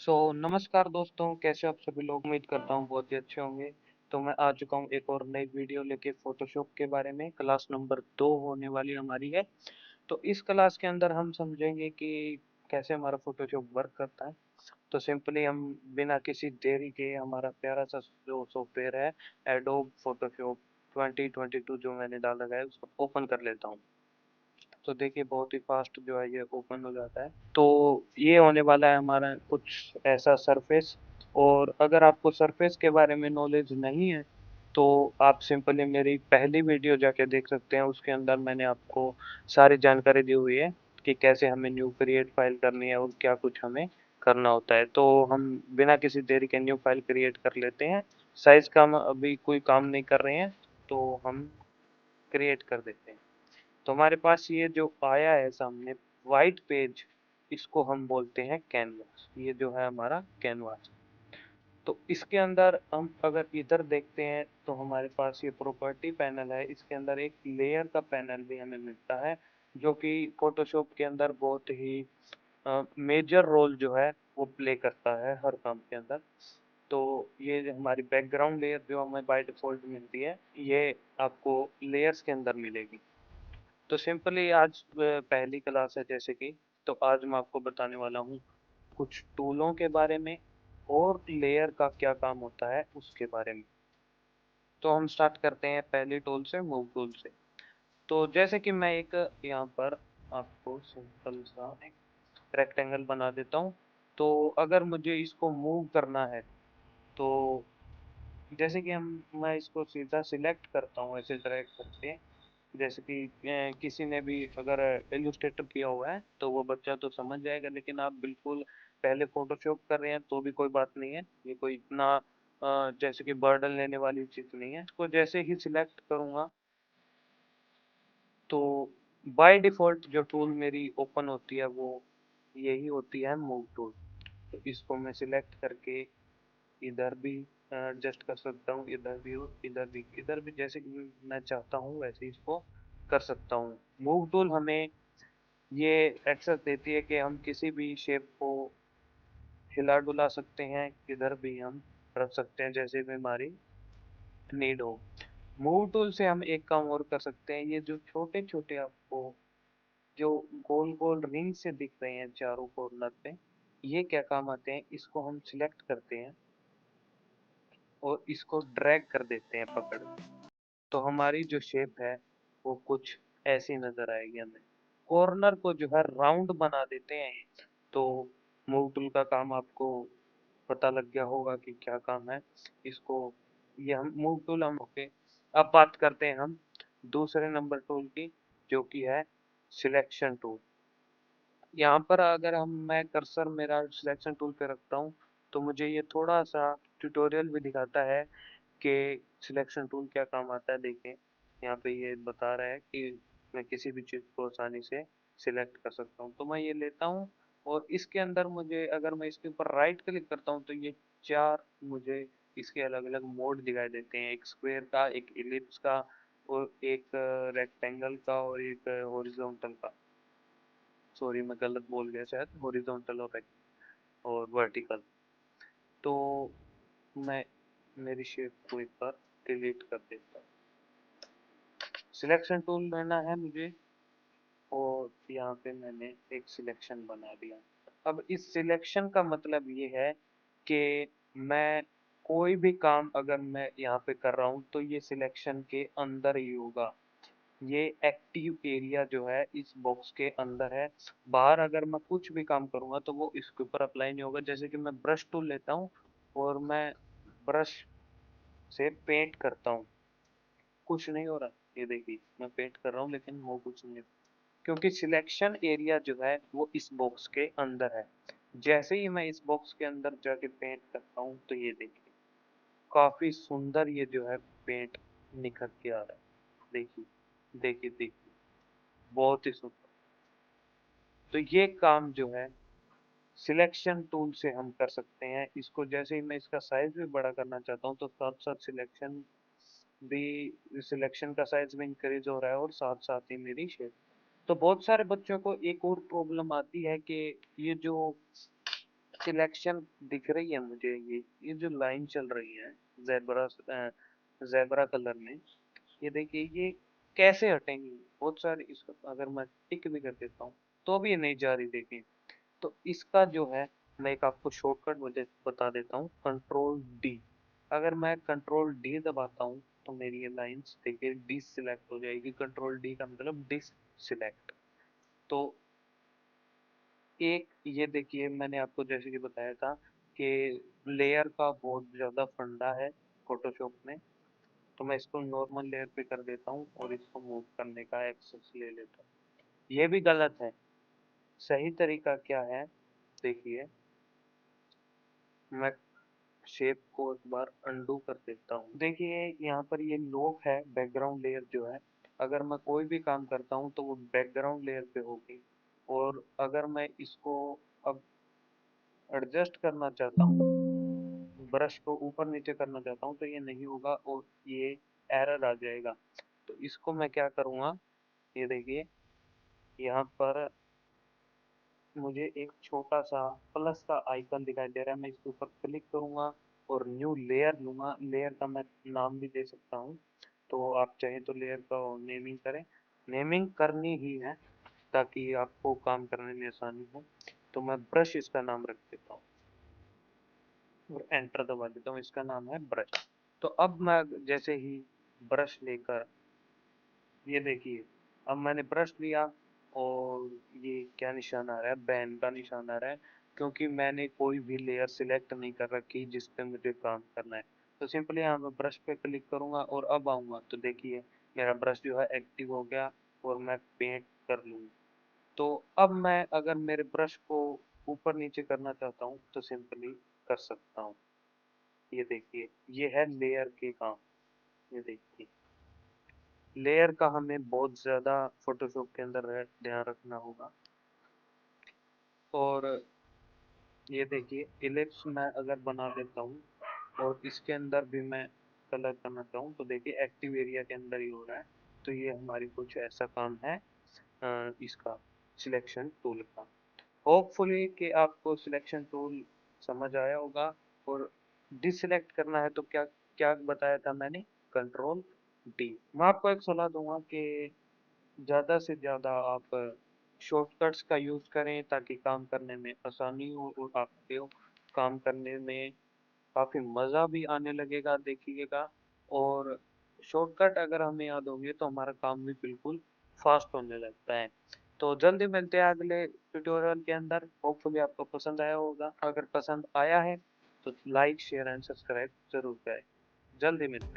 नमस्कार दोस्तों, कैसे आप सभी लोग? उम्मीद करता हूँ बहुत ही अच्छे होंगे। तो मैं आ चुका हूँ एक और नई वीडियो लेके फोटोशॉप के बारे में। क्लास नंबर 2 होने वाली हमारी है। तो इस क्लास के अंदर हम समझेंगे कि कैसे हमारा फोटोशॉप वर्क करता है। तो सिंपली हम बिना किसी देरी के हमारा प्यारा सा जो सॉफ्टवेयर है, एडोब फोटोशॉप 2022 जो मैंने डाल रखा है, उसको ओपन कर लेता हूँ। तो देखिए बहुत ही फास्ट जो है ये ओपन हो जाता है। तो ये होने वाला है हमारा कुछ ऐसा सरफेस। और अगर आपको सरफेस के बारे में नॉलेज नहीं है तो आप सिंपली मेरी पहली वीडियो जाके देख सकते हैं। उसके अंदर मैंने आपको सारी जानकारी दी हुई है कि कैसे हमें न्यू क्रिएट फाइल करनी है और क्या कुछ हमें करना होता है। तो हम बिना किसी देरी के न्यू फाइल क्रिएट कर लेते हैं। साइज का हम अभी कोई काम नहीं कर रहे हैं, तो हम क्रिएट कर देते हैं। तो हमारे पास ये जो आया है सामने वाइट पेज, इसको हम बोलते हैं कैनवास। ये जो है हमारा कैनवास। तो इसके अंदर हम अगर इधर देखते हैं तो हमारे पास ये प्रॉपर्टी पैनल है। इसके अंदर एक लेयर का पैनल भी हमें मिलता है, जो कि फोटोशॉप के अंदर बहुत ही मेजर रोल जो है वो प्ले करता है हर काम के अंदर। तो ये जो हमारी बैकग्राउंड लेयर जो हमें बाय डिफॉल्ट मिलती है, ये आपको लेयर्स के अंदर मिलेगी। तो सिंपली आज पहली क्लास है जैसे कि, तो आज मैं आपको बताने वाला हूँ कुछ टूलों के बारे में और लेयर का क्या काम होता है उसके बारे में। तो हम स्टार्ट करते हैं पहली टूल से, मूव टूल से। तो जैसे कि मैं एक यहाँ पर आपको सिंपल सा एक रेक्टेंगल बना देता हूँ। तो अगर मुझे इसको मूव करना है तो जैसे कि हम मैं इसको सीधा सिलेक्ट करता हूँ ऐसे ड्रैग करके। जैसे कि किसी ने भी अगर इलस्ट्रेटर किया हुआ है तो वो बच्चा तो समझ जाएगा, लेकिन आप बिल्कुल पहले फोटोशॉप कर रहे हैं तो भी कोई बात नहीं है। ये कोई इतना जैसे कि बर्डन लेने वाली चीज़ नहीं है। तो जैसे ही सिलेक्ट करूँगा तो बाय डिफ़ॉल्ट जो टूल मेरी ओपन होती है वो यही होती है, मूव टूल। तो इसको मैं सिलेक्ट करके इधर भी एडजस्ट कर सकता हूँ, इधर भी और इधर भी जैसे कि मैं चाहता हूँ वैसे इसको कर सकता हूँ। मूव टूल हमें ये एक्सेस देती है कि हम किसी भी शेप को हिला डुला सकते हैं, किधर भी हम रख सकते हैं जैसे भी हमारी नीड हो। मूव टूल से हम एक काम और कर सकते हैं। ये जो छोटे छोटे आपको जो गोल गोल रिंग से दिख रहे हैं चारों कॉर्नर पे, ये क्या काम आते हैं, इसको हम सिलेक्ट करते हैं और इसको ड्रैग कर देते हैं पकड़ के। तो हमारी जो शेप है वो कुछ ऐसी नजर आएगी हमें। कॉर्नर को जो है राउंड बना देते हैं। तो मूव टूल का काम आपको पता लग गया होगा कि क्या काम है इसको। ये हम मूव टूल हम ओके। अब बात करते हैं हम दूसरे नंबर टूल की, जो कि है सिलेक्शन टूल। यहाँ पर अगर हम मैं कर्सर मेरा सिलेक्शन टूल पे रखता हूँ तो मुझे ये थोड़ा सा ट्यूटोरियल भी दिखाता है कि सिलेक्शन टूल क्या काम आता है। देखें यहाँ पे ये बता रहा है कि मैं किसी भी चीज़ को आसानी से सिलेक्ट कर सकता हूँ। तो मैं ये लेता हूँ और इसके अंदर मुझे अगर मैं इसके ऊपर राइट क्लिक करता हूँ तो ये चार मुझे इसके अलग अलग मोड दिखाई देते हैं, एक स्क्वायर का, एक इलिप्स का, और एक रेक्टेंगल का, और एक हॉरिजॉन्टल का। सॉरी मैं गलत बोल गया शायद, हॉरिजॉन्टल और वर्टिकल। तो मैं मेरी शेप को एक बार डिलीट कर देता हूँ। सिलेक्शन टूल लेना है मुझे और यहाँ पे मैंने एक सिलेक्शन बना दिया। अब इस सिलेक्शन का मतलब ये है कि मैं कोई भी काम अगर मैं यहाँ पे कर रहा हूँ तो ये सिलेक्शन के अंदर ही होगा। ये एक्टिव एरिया जो है इस बॉक्स के अंदर है। बाहर अगर मैं कुछ भी काम करूंगा तो वो इसके ऊपर अप्लाई नहीं होगा। जैसे कि मैं ब्रश टूल लेता हूँ और मैं ब्रश से पेंट करता हूँ, कुछ नहीं हो रहा। ये देखिए मैं पेंट कर रहा हूँ लेकिन वो कुछ नहीं, क्योंकि सिलेक्शन एरिया जो है वो इस बॉक्स के अंदर है। जैसे ही मैं इस बॉक्स के अंदर जाके पेंट करता हूँ तो ये देखिए काफी सुंदर ये जो है पेंट निखर के आ रहा है। देखिए देखिए देखिए, बहुत ही सुंदर। तो ये काम जो है सिलेक्शन टूल से हम कर सकते हैं। इसको जैसे ही मैं इसका साइज भी बड़ा करना चाहता हूँ तो साथ साथ सिलेक्शन का साइज भी इंक्रीज हो रहा है और साथ साथ ही मेरी शेप। तो बहुत सारे बच्चों को एक और प्रॉब्लम आती है कि ये जो सिलेक्शन दिख रही है मुझे, ये जो लाइन चल रही है जेब्रा जेब्रा कलर में, ये देखिए ये कैसे हटेंगी बहुत सारी। इसको अगर मैं टिक भी कर देता हूँ तो भी ये नहीं जा रही, देखिए। तो इसका जो है, मैं एक आपको शॉर्टकट मुझे बता देता हूँ, कंट्रोल डी। अगर मैं कंट्रोल डी दबाता हूँ तो मेरी ये लाइंस देखिए डिससिलेक्ट हो जाएगी। कंट्रोल डी का मतलब डिससिलेक्ट। तो एक ये देखिए, मैंने आपको जैसे कि बताया था कि लेयर का बहुत ज्यादा फंडा है फोटोशॉप में। तो मैं इसको नॉर्मल लेयर पे कर देता हूँ और इसको मूव करने का एक्सेस ले लेता हूँ। ये भी गलत है। सही तरीका क्या है, देखिए, मैं शेप को एक बार अंडू कर देता हूँ। देखिए यहाँ पर ये लॉक है, बैकग्राउंड लेयर जो है, अगर मैं कोई भी काम करता हूँ तो वो बैकग्राउंड लेयर पे होगी। और अगर मैं इसको अब एडजस्ट करना चाहता हूँ, ब्रश को ऊपर नीचे करना चाहता हूँ, तो ये नहीं होगा और ये एरर आ जाएगा। तो इसको मैं क्या करूँगा, ये देखिए यहाँ पर मुझे एक छोटा सा प्लस का आइकन दिखाई दे रहा है। मैं इसके ऊपर क्लिक करूंगा और न्यू लेयर लूंगा। लेयर का मैं नाम भी दे सकता हूँ, तो आप चाहे तो लेयर का नेमिंग करें। नेमिंग करनी ही है ताकि आपको काम करने में आसानी हो। तो मैं ब्रश इसका नाम रख देता हूँ और एंटर दबा देता हूँ। इसका नाम है ब्रश। तो अब मैं जैसे ही ब्रश लेकर, ये देखिए, अब मैंने ब्रश लिया और ये क्या निशान आ रहा है, बैन का निशान आ रहा है, क्योंकि मैंने कोई भी लेयर सिलेक्ट नहीं कर रखी जिस पे मुझे काम करना है। तो सिंपली यहाँ मैं ब्रश पे क्लिक करूंगा और अब आऊंगा तो देखिए मेरा ब्रश जो है एक्टिव हो गया और मैं पेंट कर लूंगा। तो अब मैं अगर मेरे ब्रश को ऊपर नीचे करना चाहता हूँ तो सिंपली कर सकता हूँ। ये देखिए, ये है लेयर के काम। ये देखिए, लेयर का हमें बहुत ज्यादा फोटोशॉप के अंदर ध्यान रखना होगा। और ये देखिए, इलिप्स मैं अगर बना देता हूँ और इसके अंदर भी मैं कलर करना चाहूँ तो देखिए एक्टिव एरिया के अंदर ही हो रहा है। तो ये हमारी कुछ ऐसा काम है इसका सिलेक्शन टूल का। होपफुली कि आपको सिलेक्शन टूल समझ आया होगा। और डिसलेक्ट करना है तो क्या क्या बताया था मैंने, कंट्रोल डी। मैं आपको एक सलाह दूंगा कि ज़्यादा से ज़्यादा आप शॉर्टकट्स का यूज़ करें ताकि काम करने में आसानी हो और आपको काम करने में काफ़ी मज़ा भी आने लगेगा, देखिएगा। और शॉर्टकट अगर हमें याद होंगे तो हमारा काम भी बिल्कुल फास्ट होने लगता है। तो जल्दी मिलते हैं अगले ट्यूटोरियल के अंदर। होपफुली आपको पसंद आया होगा। अगर पसंद आया है तो लाइक शेयर एंड सब्सक्राइब जरूर करें। जल्दी मिलते हैं।